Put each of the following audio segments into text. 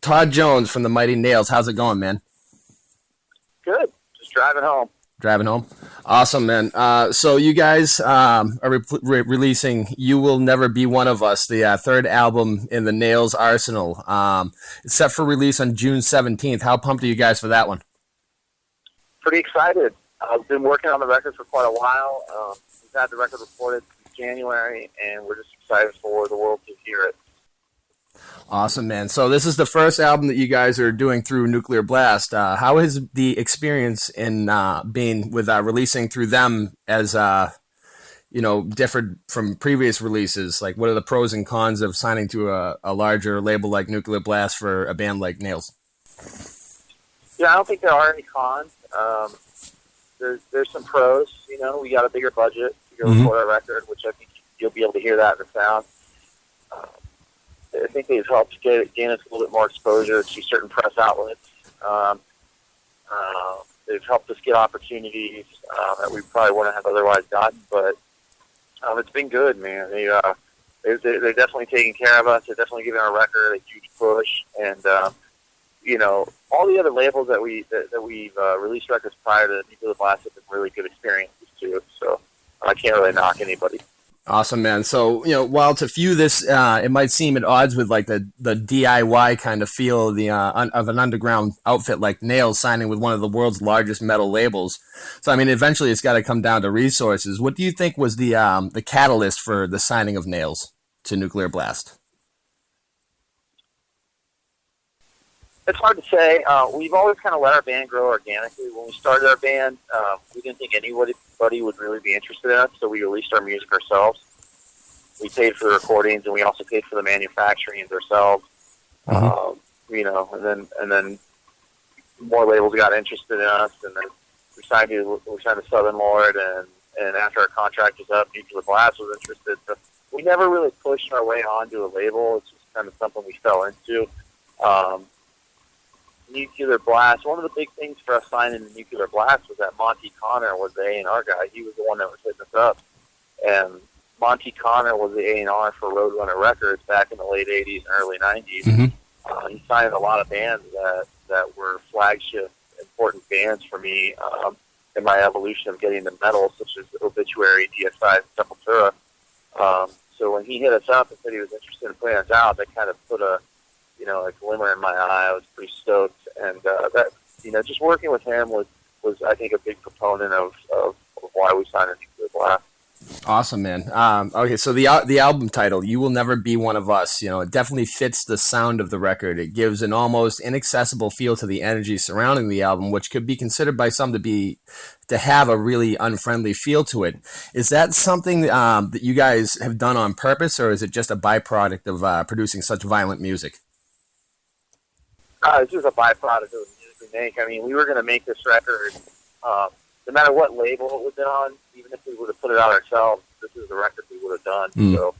Todd Jones from the Mighty Nails. How's it going, man? Good. Just driving home. Driving home. Awesome, man. So you guys are releasing "You Will Never Be One of Us," the third album in the Nails arsenal. It's set for release on June 17th. How pumped are you guys for that one? Pretty excited. I've been working on the record for quite a while. We've had the record recorded since January, and we're just excited for the world to hear it. Awesome, man. So this is the first album that you guys are doing through Nuclear Blast. How has the experience in being with releasing through them as differed from previous releases? Like, what are the pros and cons of signing to a larger label like Nuclear Blast for a band like Nails? Yeah, I don't think there are any cons. There's some pros. We got a bigger budget to go record our record, which I think you'll be able to hear that in the sound. I think they've helped gain us a little bit more exposure to certain press outlets. They've helped us get opportunities that we probably wouldn't have otherwise gotten. But it's been good, man. They're definitely taking care of us. They're definitely giving our record a huge push. And all the other labels that we've released records prior to Nuclear Blast have been really good experiences too. So I can't really knock anybody. Awesome, man. So, while to few this, it might seem at odds with like the DIY kind of feel of an underground outfit like Nails signing with one of the world's largest metal labels. So, I mean, eventually it's got to come down to resources. What do you think was the catalyst for the signing of Nails to Nuclear Blast? It's hard to say. We've always kind of let our band grow organically. When we started our band, we didn't think anybody would really be interested in us, so we released our music ourselves. We paid for the recordings, and we also paid for the manufacturing ourselves. And then more labels got interested in us, and then we signed to Southern Lord, and after our contract was up, Nuclear Blast was interested. So we never really pushed our way onto a label. It's just kind of something we fell into. Nuclear Blast, one of the big things for us signing the Nuclear Blast was that Monty Connor was the A&R guy. He was the one that was hitting us up. And Monty Connor was the A&R for Roadrunner Records back in the late 80s and early 90s. He signed a lot of bands that were flagship, important bands for me in my evolution of getting the metal, such as Obituary, DSI, and Sepultura. So when he hit us up and said he was interested in putting us out, that kind of put a glimmer in my eye. I was pretty stoked, and just working with him was I think a big proponent of why we signed a Nuclear Blast. Awesome, man. Okay, so the album title, "You Will Never Be One of Us," it definitely fits the sound of the record. It gives an almost inaccessible feel to the energy surrounding the album, which could be considered by some to have a really unfriendly feel to it. Is that something that you guys have done on purpose, or is it just a byproduct of producing such violent music? It's just a byproduct of the music we make. I mean, we were going to make this record no matter what label it was on, even if we would have put it out ourselves, this is the record we would have done. So,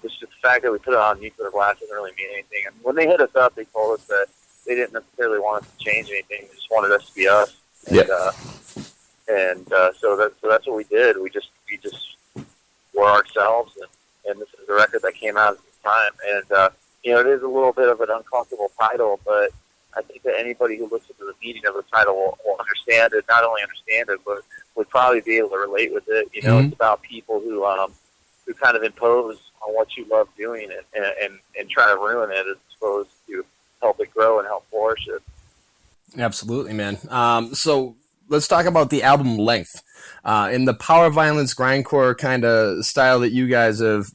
just the fact that we put it on Nuclear Blast doesn't really mean anything. And when they hit us up, they told us that they didn't necessarily want us to change anything. They just wanted us to be us. So that's what we did. We just were ourselves, and this is the record that came out at the time. And it is a little bit of an uncomfortable title, but I think that anybody who looks into the meaning of the title will understand it. Not only understand it, but would probably be able to relate with it. It's about people who kind of impose on what you love doing and try to ruin it as opposed to help it grow and help flourish it. Absolutely, man. So let's talk about the album length. In the power violence grindcore kind of style that you guys have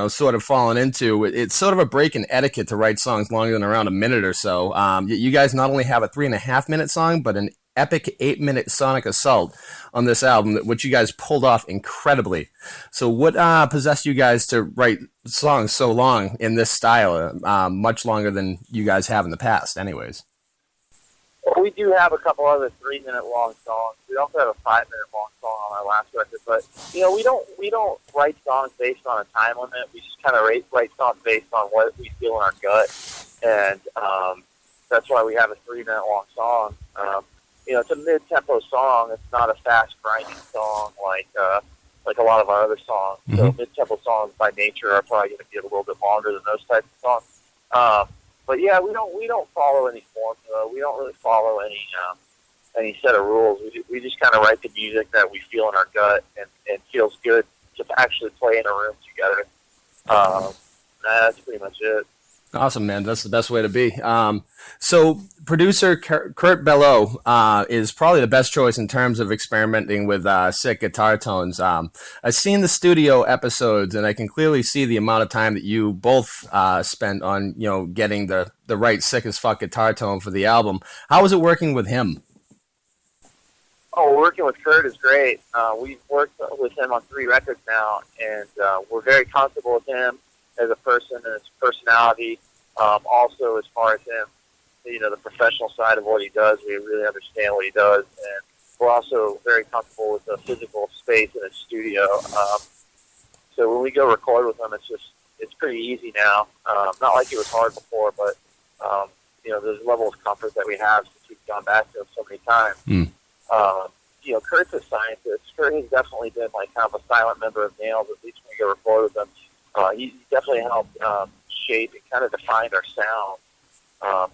sort of fallen into, it's sort of a break in etiquette to write songs longer than around a minute or so. You guys not only have a 3.5-minute song, but an epic 8-minute sonic assault on this album, which you guys pulled off incredibly. So what possessed you guys to write songs so long in this style, much longer than you guys have in the past anyways? Well, we do have a couple other 3-minute long songs. We also have a 5-minute long song on our last record, but we don't write songs based on a time limit. We just kind of write songs based on what we feel in our gut, and that's why we have a 3-minute long song. It's a mid-tempo song. It's not a fast grinding song like a lot of our other songs. So mid-tempo songs by nature are probably going to be a little bit longer than those types of songs. Um, but yeah, we don't follow any formula. We don't really follow any set of rules. We just kind of write the music that we feel in our gut and feels good to actually play in a room together. Um, that's pretty much it. Awesome, man. That's the best way to be. So, producer Kurt Bellow is probably the best choice in terms of experimenting with sick guitar tones. I've seen the studio episodes, and I can clearly see the amount of time that you both spent on, getting the right sick as fuck guitar tone for the album. How was it working with him? Oh, working with Kurt is great. We've worked with him on 3 records now, and we're very comfortable with him as a person and his personality. Also, as far as him, the professional side of what he does, we really understand what he does, and we're also very comfortable with the physical space in his studio. So when we go record with him, it's pretty easy now. Not like it was hard before, but there's a level of comfort that we have since we've gone back to him so many times. Hmm. Kurt's a scientist. Kurt has definitely been like kind of a silent member of Nails, at least when we go record with him. He definitely helped shape and kind of define our sound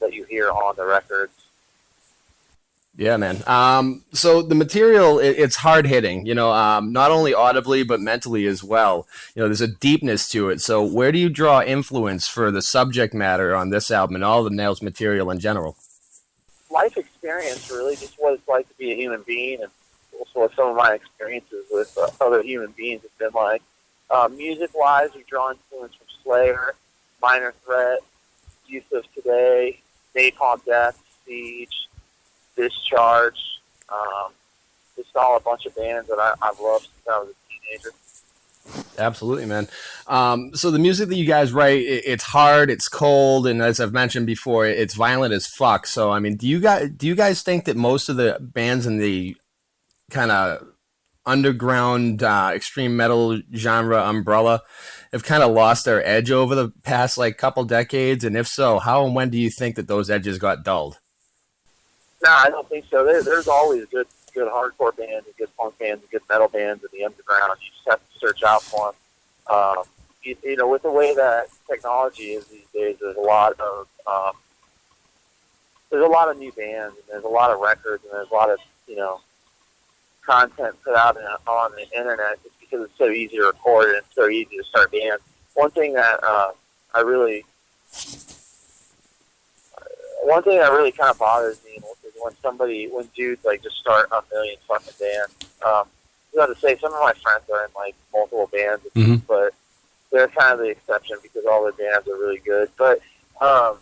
that you hear on the records. Yeah, man. So the material, it's hard hitting, not only audibly, but mentally as well. There's a deepness to it. So where do you draw influence for the subject matter on this album and all the Nails material in general? Life experience, really, just what it's like to be a human being, and also what some of my experiences with other human beings have been like. Music-wise, we draw influence from Slayer, Minor Threat, Youth of Today, Napalm Death, Siege, Discharge. Just all a bunch of bands that I've loved since I was a teenager. Absolutely, man. So the music that you guys write, it's hard, it's cold, and as I've mentioned before, it's violent as fuck. So, I mean, do you guys think that most of the bands in the kind of underground extreme metal genre umbrella have kind of lost their edge over the past like couple decades? And if so, how and when do you think that those edges got dulled? No, I don't think so. There's always good hardcore bands and good punk bands and good metal bands in the underground. You just have to search out for them. With the way that technology is these days, there's a lot of new bands, and there's a lot of records, and there's a lot of content put out on the internet just because it's so easy to record and it's so easy to start bands. One thing that I really One thing that really kind of bothers me is when dudes like just start a million fucking bands. You have to say some of my friends are in like multiple bands, but they're kind of the exception because all their bands are really good. But I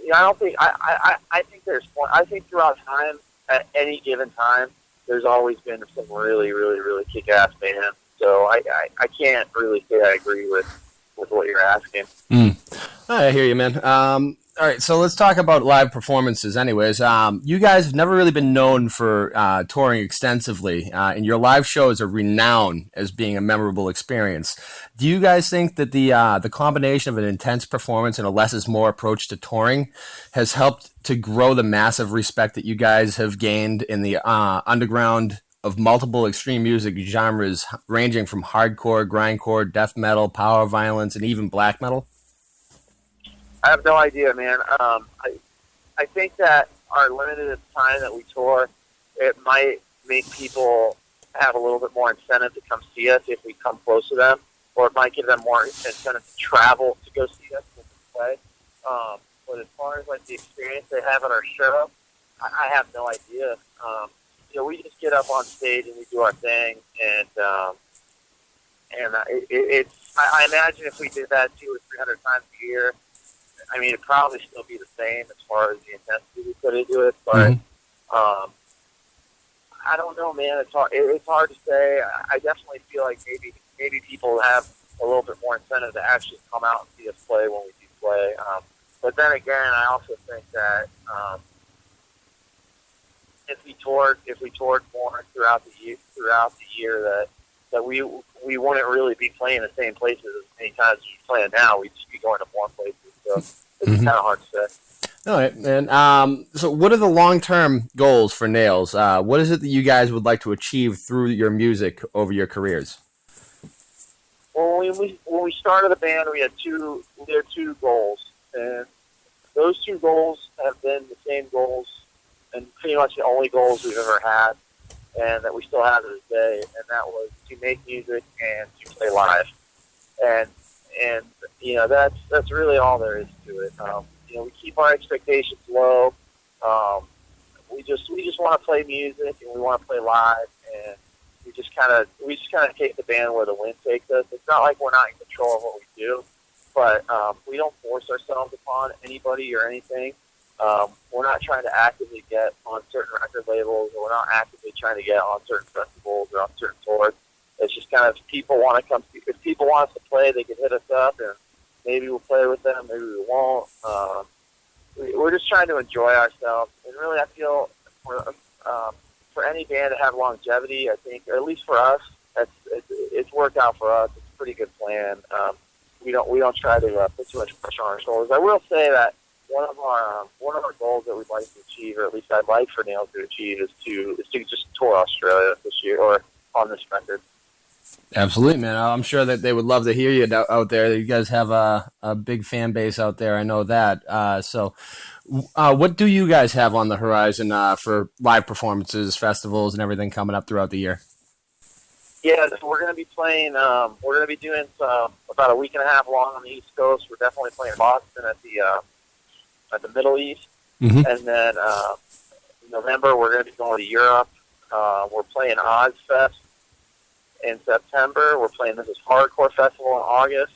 don't think I think there's one. I think throughout time, at any given time, there's always been some really, really, really kick-ass bands. So I can't really say I agree with what you're asking. I hear you, man. All right, so let's talk about live performances. Anyways, you guys have never really been known for touring extensively, and your live shows are renowned as being a memorable experience. Do you guys think that the combination of an intense performance and a less is more approach to touring has helped to grow the massive respect that you guys have gained in the underground of multiple extreme music genres, ranging from hardcore, grindcore, death metal, power violence, and even black metal? I have no idea, man. I think that our limited time that we tour, it might make people have a little bit more incentive to come see us if we come close to them, or it might give them more incentive to travel to go see us when we play. But as far as like the experience they have at our show, I have no idea. We just get up on stage and we do our thing, and I imagine if we did that 200 or 300 times a year, I mean, it'd probably still be the same as far as the intensity we put into it, but I don't know, man. It's hard to say. I definitely feel like maybe people have a little bit more incentive to actually come out and see us play when we do play. But then again, I also think that if we toured more throughout the year, that we wouldn't really be playing the same places as many times as we're playing now. We'd just be going to more places. So it's kind of hard to say. All right, and so what are the long-term goals for Nails? What is it that you guys would like to achieve through your music over your careers? when we started the band, we had two goals, and those two goals have been the same goals, and pretty much the only goals we've ever had, and that we still have to this day, and that was to make music and to play live, and and that's really all there is to it. We keep our expectations low. Um, we just want to play music and we want to play live, and we just kind of take the band where the wind takes us. It's not like we're not in control of what we do, but we don't force ourselves upon anybody or anything. We're not trying to actively get on certain record labels, or we're not actively trying to get on certain festivals or on certain tours. It's just kind of if people want to come. If people want us to play, they can hit us up, and maybe we'll play with them. Maybe we won't. We're just trying to enjoy ourselves, and really, I feel for any band to have longevity, I think, or at least for us, it's worked out for us. It's a pretty good plan. We don't try to put too much pressure on our shoulders. I will say that one of our goals that we'd like to achieve, or at least I'd like for Nails to achieve, is to just tour Australia this year or on this record. Absolutely, man. I'm sure that they would love to hear you out there. You guys have a big fan base out there. I know that. What do you guys have on the horizon for live performances, festivals, and everything coming up throughout the year? Yeah, so we're going to be playing. We're going to be doing about a week and a half long on the East Coast. We're definitely playing Boston at the Middle East, Mm-hmm. and then in November we're going to be going to Europe. We're playing Ozfest in September. We're playing This Is Hardcore Festival in August,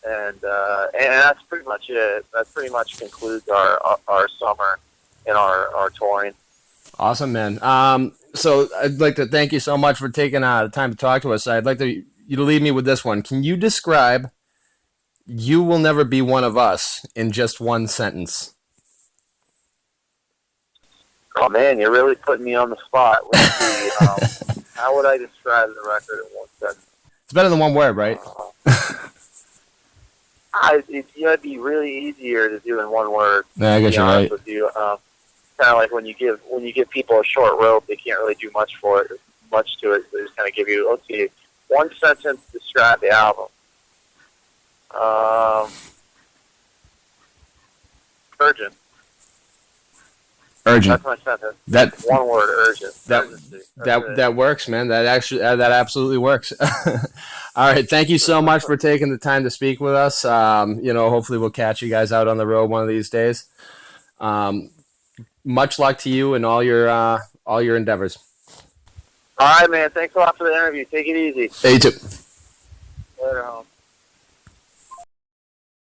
and that's pretty much it. That pretty much concludes our summer and our touring. Awesome, man. So I'd like to thank you so much for taking the time to talk to us. I'd like you to leave me with this one. Can you describe "You Will Never Be One of Us" in just one sentence? Oh man, you're really putting me on the spot. Let's see. How would I describe the record in one sentence? It's better than one word, right? It'd be really easier to do in one word. Yeah, I To guess be you're honest right. with you, kind of like when you give people a short rope, they can't really do much to it. They just kind of give you, let's see, one sentence to describe the album. Urgent. Urgent. That's my sentence. That One word, urgent. that Urgency. That's that it. that works, man. That absolutely works. All right, thank you so much for taking the time to speak with us. Hopefully we'll catch you guys out on the road one of these days. Um, Much luck to you and all your endeavors. All right, man. Thanks a lot for the interview. Take it easy. Hey, you too. Later, home.